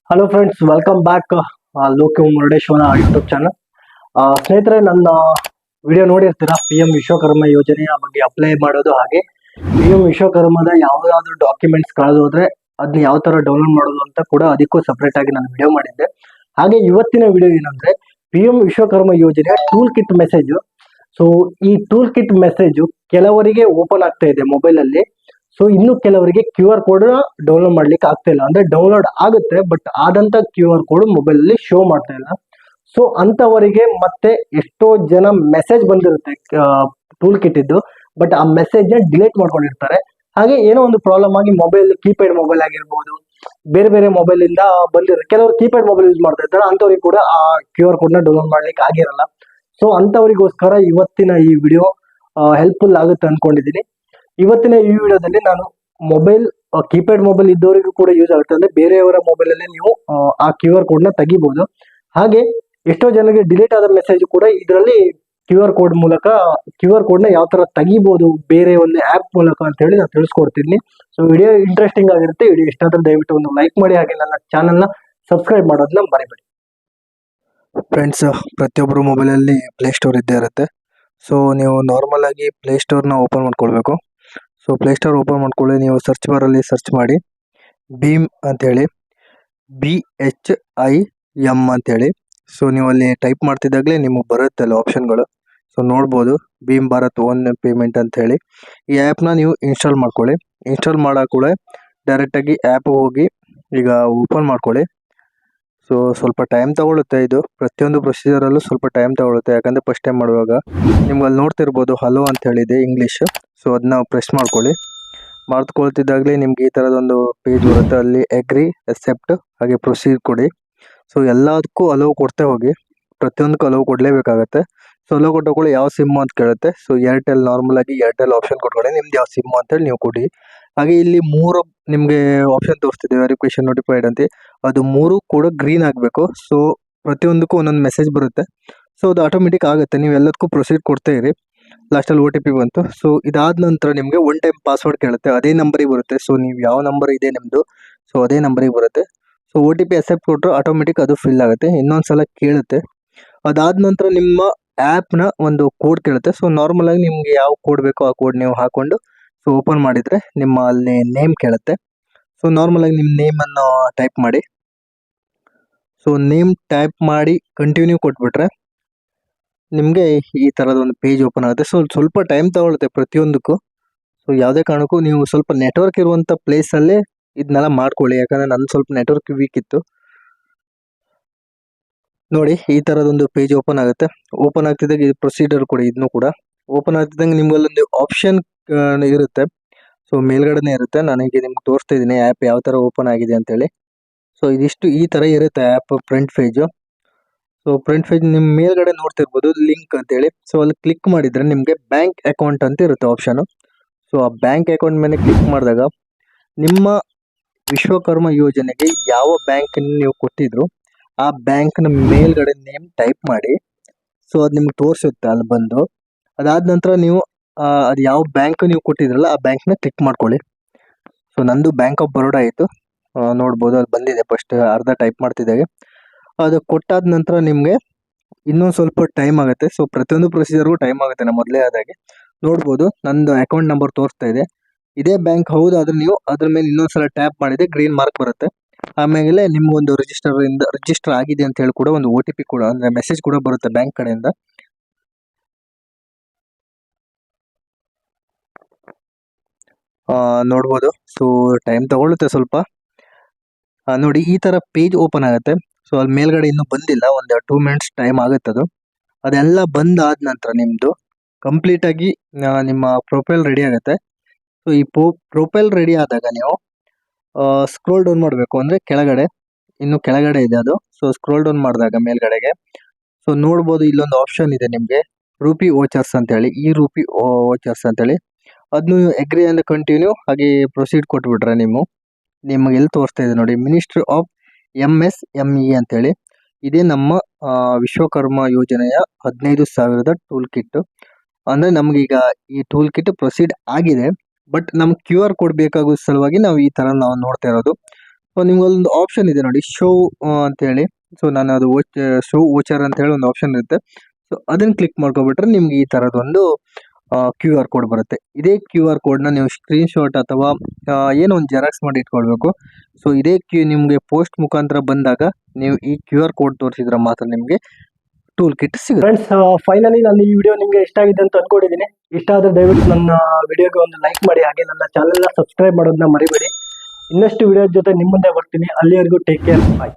Hello friends, welcome back ಲೋಕ Murudeshwar YouTube channel. ಸ್ನೇಹಿತರೆ, ನನ್ನ ವಿಡಿಯೋ ನೋಡಿರ್ತೀರಾ. ಪಿ ಎಂ ವಿಶ್ವಕರ್ಮ ಯೋಜನೆಯ ಬಗ್ಗೆ ಅಪ್ಲೈ ಮಾಡೋದು, ಹಾಗೆ ಪಿ ಎಂ ವಿಶ್ವಕರ್ಮದ ಯಾವುದಾದ್ರೂ ಡಾಕ್ಯುಮೆಂಟ್ಸ್ ಕಳೆದೋದ್ರೆ ಅದನ್ನ ಯಾವ ತರ ಡೌನ್ಲೋಡ್ ಮಾಡೋದು ಅಂತ ಕೂಡ ಅದಕ್ಕೂ ಸಪರೇಟ್ ಆಗಿ ನಾನು ವಿಡಿಯೋ ಮಾಡಿದ್ದೆ. ಹಾಗೆ ಇವತ್ತಿನ ವಿಡಿಯೋ ಏನಂದ್ರೆ, ಪಿ ಎಂ ವಿಶ್ವಕರ್ಮ ಯೋಜನೆಯ ಟೂಲ್ ಕಿಟ್ ಮೆಸೇಜ್. ಸೊ ಈ ಟೂಲ್ ಕಿಟ್ ಮೆಸೇಜ್ ಕೆಲವರಿಗೆ ಓಪನ್ ಆಗ್ತಾ ಇದೆ ಮೊಬೈಲ್ ಅಲ್ಲಿ. ಸೊ ಇನ್ನು ಕೆಲವರಿಗೆ ಕ್ಯೂ ಆರ್ ಕೋಡ್ ಡೌನ್ಲೋಡ್ ಮಾಡ್ಲಿಕ್ಕೆ ಆಗ್ತಾ ಇಲ್ಲ. ಅಂದ್ರೆ ಡೌನ್ಲೋಡ್ ಆಗುತ್ತೆ, ಬಟ್ ಆದಂತ ಕ್ಯೂ ಆರ್ ಕೋಡ್ ಮೊಬೈಲ್ ಅಲ್ಲಿ ಶೋ ಮಾಡ್ತಾ ಇಲ್ಲ. ಸೊ ಅಂತವರಿಗೆ ಮತ್ತೆ ಎಷ್ಟೋ ಜನ ಮೆಸೇಜ್ ಬಂದಿರುತ್ತೆ ಟೂಲ್ ಕಿಟ್ ಇದ್ದು, ಬಟ್ ಆ ಮೆಸೇಜ್ ನ ಡಿಲೀಟ್ ಮಾಡ್ಕೊಂಡಿರ್ತಾರೆ. ಹಾಗೆ ಏನೋ ಒಂದು ಪ್ರಾಬ್ಲಮ್ ಆಗಿ ಮೊಬೈಲ್, ಕೀಪ್ಯಾಡ್ ಮೊಬೈಲ್ ಆಗಿರ್ಬೋದು, ಬೇರೆ ಬೇರೆ ಮೊಬೈಲ್ ಇಂದ ಬಂದಿರುತ್ತೆ. ಕೆಲವರು ಕೀಪ್ಯಾಡ್ ಮೊಬೈಲ್ ಯೂಸ್ ಮಾಡ್ತಾ ಇರ್ತಾರೆ, ಅಂತವ್ರಿಗೆ ಕೂಡ ಆ ಕ್ಯೂ ಆರ್ ಕೋಡ್ ನ ಡೌನ್ಲೋಡ್ ಮಾಡ್ಲಿಕ್ಕೆ ಆಗಿರಲ್ಲ. ಸೊ ಅಂತವರಿಗೋಸ್ಕರ ಇವತ್ತಿನ ಈ ವಿಡಿಯೋ ಹೆಲ್ಪ್ಫುಲ್ ಆಗುತ್ತೆ ಅನ್ಕೊಂಡಿದ್ದೀನಿ. ಇವತ್ತಿನ ಈ ವಿಡಿಯೋದಲ್ಲಿ ನಾನು ಮೊಬೈಲ್, ಕೀಪ್ಯಾಡ್ ಮೊಬೈಲ್ ಇದ್ದವರಿಗೂ ಕೂಡ ಯೂಸ್ ಆಗುತ್ತೆ. ಅಂದ್ರೆ ಬೇರೆಯವರ ಮೊಬೈಲ್ ಅಲ್ಲಿ ನೀವು ಆ ಕ್ಯೂ ಆರ್ ಕೋಡ್ ನ ತೆಗಿಬಹುದು. ಹಾಗೆ ಎಷ್ಟೋ ಜನರಿಗೆ ಡಿಲೀಟ್ ಆದ ಮೆಸೇಜ್ ಕೂಡ ಇದರಲ್ಲಿ ಕ್ಯೂ ಆರ್ ಕೋಡ್ ಮೂಲಕ, ಕ್ಯೂ ಆರ್ ಕೋಡ್ ನ ಯಾವ ತರ ತೆಗಿಬಹುದು ಬೇರೆ ಒಂದು ಆಪ್ ಮೂಲಕ ಅಂತ ಹೇಳಿ ನಾನು ತಿಳಿಸ್ಕೊಡ್ತೀನಿ. ಸೊ ವಿಡಿಯೋ ಇಂಟ್ರೆಸ್ಟಿಂಗ್ ಆಗಿರುತ್ತೆ. ವಿಡಿಯೋ ಇಷ್ಟ ಆದ್ರೆ ದಯವಿಟ್ಟು ಒಂದು ಲೈಕ್ ಮಾಡಿ, ಹಾಗೆ ನನ್ನ ಚಾನಲ್ ನ ಸಬ್ಸ್ಕ್ರೈಬ್ ಮಾಡೋದನ್ನ ಮರಿಬೇಡಿ. ಫ್ರೆಂಡ್ಸ್, ಪ್ರತಿಯೊಬ್ಬರು ಮೊಬೈಲಲ್ಲಿ ಪ್ಲೇಸ್ಟೋರ್ ಇದ್ದೇ ಇರುತ್ತೆ. ಸೊ ನೀವು ನಾರ್ಮಲ್ ಆಗಿ ಪ್ಲೇಸ್ಟೋರ್ನ ಓಪನ್ ಮಾಡ್ಕೊಳ್ಬೇಕು. ಸೊ ಪ್ಲೇಸ್ಟೋರ್ ಓಪನ್ ಮಾಡ್ಕೊಳ್ಳಿ. ನೀವು ಸರ್ಚ್ ಬಾರಲ್ಲಿ ಸರ್ಚ್ ಮಾಡಿ ಭೀಮ್ ಅಂತೇಳಿ, BHIM ಅಂತೇಳಿ. ಸೊ ನೀವು ಅಲ್ಲಿ ಟೈಪ್ ಮಾಡ್ತಿದ್ದಾಗಲೇ ನಿಮಗೆ ಬರುತ್ತೆ ಅಲ್ಲಿ ಆಪ್ಷನ್ಗಳು. ಸೊ ನೋಡ್ಬೋದು, ಭೀಮ್ ಭಾರತ್ ಓನ್ ಪೇಮೆಂಟ್ ಅಂತ ಹೇಳಿ. ಈ ಆ್ಯಪ್ನ ನೀವು ಇನ್ಸ್ಟಾಲ್ ಮಾಡ್ಕೊಳ್ಳಿ. ಇನ್ಸ್ಟಾಲ್ ಕೂಡ ಡೈರೆಕ್ಟಾಗಿ ಆ್ಯಪ್ ಹೋಗಿ ಈಗ ಓಪನ್ ಮಾಡ್ಕೊಳ್ಳಿ. ಸೊ ಸ್ವಲ್ಪ ಟೈಮ್ ತಗೊಳುತ್ತೆ. ಇದು ಪ್ರತಿಯೊಂದು ಪ್ರೊಸೀಜರಲ್ಲೂ ಸ್ವಲ್ಪ ಟೈಮ್ ತಗೊಳುತ್ತೆ, ಯಾಕಂದರೆ ಫಸ್ಟ್ ಟೈಮ್ ಮಾಡುವಾಗ. ನಿಮ್ಗೆ ಅಲ್ಲಿ ನೋಡ್ತಿರ್ಬೋದು ಹಲೋ ಅಂತ ಹೇಳಿದೆ ಇಂಗ್ಲೀಷ್. ಸೊ ಅದನ್ನ ಪ್ರೆಸ್ ಮಾಡ್ಕೊಳ್ಳಿ. ಮಾಡ್ಕೊಳ್ತಿದ್ದಾಗಲೇ ನಿಮ್ಗೆ ಈ ಥರದೊಂದು ಪೇಜ್ ಬರುತ್ತೆ. ಅಲ್ಲಿ ಅಗ್ರಿ, ಅಕ್ಸೆಪ್ಟ್, ಹಾಗೆ ಪ್ರೊಸೀಡ್ ಕೊಡಿ. ಸೊ ಎಲ್ಲದಕ್ಕೂ ಅಲೋ ಕೊಡ್ತಾ ಹೋಗಿ. ಪ್ರತಿಯೊಂದಕ್ಕೂ ಅಲೋ ಕೊಡಲೇಬೇಕಾಗತ್ತೆ. ಸೊ ಅಲೋ ಕೊಟ್ಟಕೊಳ್ಳಿ. ಯಾವ ಸಿಮ್ಮು ಅಂತ ಕೇಳುತ್ತೆ. ಸೊ ಏರ್ಟೆಲ್, ನಾರ್ಮಲ್ ಆಗಿ ಏರ್ಟೆಲ್ ಆಪ್ಷನ್ ಕೊಟ್ಕೊಳ್ಳಿ. ನಿಮ್ದು ಯಾವ ಸಿಮ್ಮು ಅಂತೇಳಿ ನೀವು ಕೊಡಿ. ಹಾಗೆ ಇಲ್ಲಿ 3 ನಿಮಗೆ ಆಪ್ಷನ್ ತೋರಿಸ್ತಿದೆ, ವೆರಿಫಿಕೇಶನ್, ನೋಟಿಫೈಡ್ ಅಂತ. ಅದು 3 ಕೂಡ ಗ್ರೀನ್ ಆಗಬೇಕು. ಸೊ ಪ್ರತಿಯೊಂದಕ್ಕೂ ಒಂದೊಂದು ಮೆಸೇಜ್ ಬರುತ್ತೆ. ಸೊ ಅದು ಆಟೋಮೆಟಿಕ್ ಆಗುತ್ತೆ. ನೀವು ಎಲ್ಲದಕ್ಕೂ ಪ್ರೊಸೀಡ್ ಕೊಡ್ತಾ ಇರಿ. ಲಾಸ್ಟಲ್ಲಿ OTP ಬಂತು. ಸೊ ಇದಾದ ನಂತರ ನಿಮಗೆ ಒನ್ ಟೈಮ್ ಪಾಸ್ವರ್ಡ್ ಕೇಳುತ್ತೆ. ಅದೇ ನಂಬರಿಗೆ ಬರುತ್ತೆ. ಸೊ ನೀವು ಯಾವ ನಂಬರ್ ಇದೆ ನಿಮ್ಮದು, ಸೊ ಅದೇ ನಂಬರಿಗೆ ಬರುತ್ತೆ. ಸೊ OTP ಅಕ್ಸೆಪ್ಟ್ ಕೊಟ್ಟರು ಆಟೋಮೆಟಿಕ್ ಅದು ಫಿಲ್ ಆಗುತ್ತೆ. ಇನ್ನೊಂದ್ಸಲ ಕೇಳುತ್ತೆ. ಅದಾದ ನಂತರ ನಿಮ್ಮ ಆ್ಯಪ್ನ ಒಂದು ಕೋಡ್ ಕೇಳುತ್ತೆ. ಸೊ ನಾರ್ಮಲ್ ಆಗಿ ನಿಮ್ಗೆ ಯಾವ ಕೋಡ್ ಬೇಕೋ ಆ ಕೋಡ್ ನೀವು ಹಾಕೊಂಡು ಸೊ ಓಪನ್ ಮಾಡಿದರೆ ನಿಮ್ಮ ಅಲ್ಲಿ ನೇಮ್ ಕೇಳುತ್ತೆ. ಸೊ ನಾರ್ಮಲ್ ಆಗಿ ನಿಮ್ಮ ನೇಮನ್ನು ಟೈಪ್ ಮಾಡಿ. ಸೊ ನೇಮ್ ಟೈಪ್ ಮಾಡಿ ಕಂಟಿನ್ಯೂ ಕೊಟ್ಬಿಟ್ರೆ ನಿಮಗೆ ಈ ಥರದೊಂದು ಪೇಜ್ ಓಪನ್ ಆಗುತ್ತೆ. ಸೊ ಸ್ವಲ್ಪ ಟೈಮ್ ತಗೊಳುತ್ತೆ ಪ್ರತಿಯೊಂದಕ್ಕೂ. ಸೊ ಯಾವುದೇ ಕಾರಣಕ್ಕೂ ನೀವು ಸ್ವಲ್ಪ ನೆಟ್ವರ್ಕ್ ಇರುವಂಥ ಪ್ಲೇಸಲ್ಲೇ ಇದನ್ನೆಲ್ಲ ಮಾಡ್ಕೊಳ್ಳಿ, ಯಾಕಂದರೆ ನನ್ನ ಸ್ವಲ್ಪ ನೆಟ್ವರ್ಕ್ ವೀಕ್ ಇತ್ತು. ನೋಡಿ, ಈ ಥರದೊಂದು ಪೇಜ್ ಓಪನ್ ಆಗುತ್ತೆ. ಓಪನ್ ಆಗ್ತಿದ್ದಾಗ ಇದು ಪ್ರೊಸೀಡರ್ ಕೊಡಿ. ಇದನ್ನು ಕೂಡ ಓಪನ್ ಆಗ್ತಿದ್ದಂಗೆ ನಿಮ್ಗಲ್ಲೊಂದು ಆಪ್ಷನ್ ಇರುತ್ತೆ. ಸೊ ಮೇಲ್ಗಡೆನೇ ಇರುತ್ತೆ. ನಾನೀಗ ನಿಮ್ಗೆ ತೋರಿಸ್ತಾ ಇದ್ದೀನಿ ಆ್ಯಪ್ ಯಾವ ಥರ ಓಪನ್ ಆಗಿದೆ ಅಂತೇಳಿ. ಸೊ ಇದಿಷ್ಟು ಈ ಥರ ಇರುತ್ತೆ app front page. So front page ನಿಮ್ಮ ಮೇಲ್ಗಡೆ ನೋಡ್ತಿರ್ಬೋದು ಲಿಂಕ್ ಅಂತೇಳಿ. ಸೊ ಅಲ್ಲಿ ಕ್ಲಿಕ್ ಮಾಡಿದರೆ ನಿಮಗೆ ಬ್ಯಾಂಕ್ ಅಕೌಂಟ್ ಅಂತ ಇರುತ್ತೆ ಆಪ್ಷನು. ಸೊ ಆ ಬ್ಯಾಂಕ್ ಅಕೌಂಟ್ ಮೇಲೆ ಕ್ಲಿಕ್ ಮಾಡಿದಾಗ ನಿಮ್ಮ ವಿಶ್ವಕರ್ಮ ಯೋಜನೆಗೆ ಯಾವ ಬ್ಯಾಂಕನ್ನು ನೀವು ಕೊಟ್ಟಿದ್ರು ಆ ಬ್ಯಾಂಕ್ನ ಮೇಲ್ಗಡೆ ನೇಮ್ ಟೈಪ್ ಮಾಡಿ. ಸೊ ಅದು ನಿಮ್ಗೆ ತೋರಿಸುತ್ತೆ ಅಲ್ಲಿ ಬಂದು. ಅದಾದ ನಂತರ ನೀವು ಅದು ಯಾವ ಬ್ಯಾಂಕ್ ನೀವು ಕೊಟ್ಟಿದ್ರಲ್ಲ ಆ ಬ್ಯಾಂಕ್ನ ಕ್ಲಿಕ್ ಮಾಡ್ಕೊಳ್ಳಿ. ಸೊ ನಂದು ಬ್ಯಾಂಕ್ ಆಫ್ ಬರೋಡಾ ಆಯಿತು. ನೋಡ್ಬೋದು ಅದು ಬಂದಿದೆ. ಫಸ್ಟ್ ಅರ್ಧ ಟೈಪ್ ಮಾಡ್ತಿದ್ದಾಗೆ ಅದು ಕೊಟ್ಟಾದ ನಂತರ ನಿಮಗೆ ಇನ್ನೊಂದು ಸ್ವಲ್ಪ ಟೈಮ್ ಆಗುತ್ತೆ. ಸೊ ಪ್ರತಿಯೊಂದು ಪ್ರೊಸೀಜರ್ಗೂ ಟೈಮ್ ಆಗುತ್ತೆ. ನಾನು ಮೊದಲೇ ಆದಾಗೆ ನೋಡ್ಬೋದು ನಂದು ಅಕೌಂಟ್ ನಂಬರ್ ತೋರಿಸ್ತಾ ಇದೆ. ಇದೇ ಬ್ಯಾಂಕ್ ಹೌದಾದ್ರೆ ನೀವು ಅದ್ರ ಮೇಲೆ ಇನ್ನೊಂದ್ಸಲ ಟ್ಯಾಪ್ ಮಾಡಿದರೆ ಗ್ರೀನ್ ಮಾರ್ಕ್ ಬರುತ್ತೆ. ಆಮೇಲೆ ನಿಮ್ಗೊಂದು ರಿಜಿಸ್ಟರ್ ಆಗಿದೆ ಅಂತ ಹೇಳಿ ಕೂಡ ಒಂದು OTP ಕೂಡ, ಅಂದರೆ ಮೆಸೇಜ್ ಕೂಡ ಬರುತ್ತೆ ಬ್ಯಾಂಕ್ ಕಡೆಯಿಂದ. ನೋಡ್ಬೋದು. ಸೊ ಟೈಮ್ ತಗೊಳುತ್ತೆ ಸ್ವಲ್ಪ. ನೋಡಿ, ಈ ಥರ ಪೇಜ್ ಓಪನ್ ಆಗುತ್ತೆ. ಸೊ ಅಲ್ಲಿ ಮೇಲ್ಗಡೆ ಇನ್ನೂ ಬಂದಿಲ್ಲ, ಒಂದು 2 ಮಿನಿಟ್ಸ್ ಟೈಮ್ ಆಗುತ್ತೆ ಅದು. ಅದೆಲ್ಲ ಬಂದಾದ ನಂತರ ನಿಮ್ಮದು ಕಂಪ್ಲೀಟಾಗಿ ನಿಮ್ಮ ಪ್ರೊಫೈಲ್ ರೆಡಿ ಆಗುತ್ತೆ. ಸೊ ಈ ಪ್ರೊಫೈಲ್ ರೆಡಿ ಆದಾಗ ನೀವು ಸ್ಕ್ರೋಲ್ ಡೌನ್ ಮಾಡಬೇಕು. ಅಂದರೆ ಕೆಳಗಡೆ, ಇನ್ನು ಕೆಳಗಡೆ ಇದೆ ಅದು. ಸೊ ಸ್ಕ್ರೋಲ್ ಡೌನ್ ಮಾಡಿದಾಗ ಮೇಲ್ಗಡೆಗೆ ಸೊ ನೋಡ್ಬೋದು ಇಲ್ಲೊಂದು ಆಪ್ಷನ್ ಇದೆ ನಿಮಗೆ, ರೂಪಿ ವೋಚರ್ಸ್ ಅಂತೇಳಿ. ಈ ರೂಪಿ ವೋಚರ್ಸ್ ಅಂತೇಳಿ ಅದನ್ನು ಅಗ್ರಿ ಅಂಡ್ ಕಂಟಿನ್ಯೂ ಹಾಗೆ ಪ್ರೊಸೀಡ್ ಕೊಟ್ಬಿಟ್ರೆ ನಿಮಗೆ ಎಲ್ಲಿ ತೋರಿಸ್ತಾ ಇದೆ ನೋಡಿ, ಮಿನಿಸ್ಟ್ರಿ ಆಫ್ MSME ಅಂತೇಳಿ. ಇದೇ ನಮ್ಮ ವಿಶ್ವಕರ್ಮ ಯೋಜನೆಯ 15,000 ಟೂಲ್ ಕಿಟ್. ಅಂದರೆ ನಮಗೀಗ ಈ ಟೂಲ್ ಕಿಟ್ ಪ್ರೊಸೀಡ್ ಆಗಿದೆ, ಬಟ್ ನಮ್ಗೆ QR ಕೋಡ್ ಬೇಕಾಗೋ ಸಲುವಾಗಿ ನಾವು ಈ ಥರ ನೋಡ್ತಾ ಇರೋದು. ನಿಮ್ಗೊಂದು ಆಪ್ಷನ್ ಇದೆ ನೋಡಿ, ಶೋ ಅಂತ ಹೇಳಿ. ಸೊ ನಾನು ಅದು ಶೋ ವೋಚರ್ ಅಂತ ಹೇಳಿ ಒಂದು ಆಪ್ಷನ್ ಇರುತ್ತೆ. ಸೊ ಅದನ್ನ ಕ್ಲಿಕ್ ಮಾಡ್ಕೊಬಿಟ್ರೆ ನಿಮ್ಗೆ ಈ ತರದೊಂದು QR ಕೋಡ್ ಬರುತ್ತೆ. ಇದೇ QR ಕೋಡ್ನ ನೀವು ಸ್ಕ್ರೀನ್ ಶಾಟ್ ಅಥವಾ ಏನೋ ಒಂದು ಜೆರಾಕ್ಸ್ ಮಾಡಿ ಇಟ್ಕೊಳ್ಬೇಕು. ಸೊ ಇದೇ ನಿಮಗೆ ಪೋಸ್ಟ್ ಮುಖಾಂತರ ಬಂದಾಗ ನೀವು ಈ QR ಕೋಡ್ ತೋರಿಸಿದ್ರೆ ಮಾತ್ರ ನಿಮಗೆ ಟೂಲ್ ಕಿಟ್ ಸಿಗುತ್ತೆ. ಫ್ರೆಂಡ್ಸ್, ಫೈನಲಿ ನಾನು ಈ ವಿಡಿಯೋ ನಿಮಗೆ ಇಷ್ಟ ಆಗಿದೆ ಅಂತ ಅನ್ಕೊಂಡಿದ್ದೀನಿ. ಇಷ್ಟ ಆದರೆ ದಯವಿಟ್ಟು ನನ್ನ ವಿಡಿಯೋಗೆ ಒಂದು ಲೈಕ್ ಮಾಡಿ, ಹಾಗೆ ನನ್ನ ಚಾನೆಲ್ನ ಸಬ್ಸ್ಕ್ರೈಬ್ ಮಾಡೋದನ್ನ ಮರಿಬೇಡಿ. ಇನ್ನಷ್ಟು ವಿಡಿಯೋ ಜೊತೆ ನಿಮ್ಮ ಮುಂದೆ ಬರ್ತೀನಿ. ಅಲ್ಲಿವರೆಗೂ ಟೇಕ್ ಕೇರ್, ಬಾಯ್.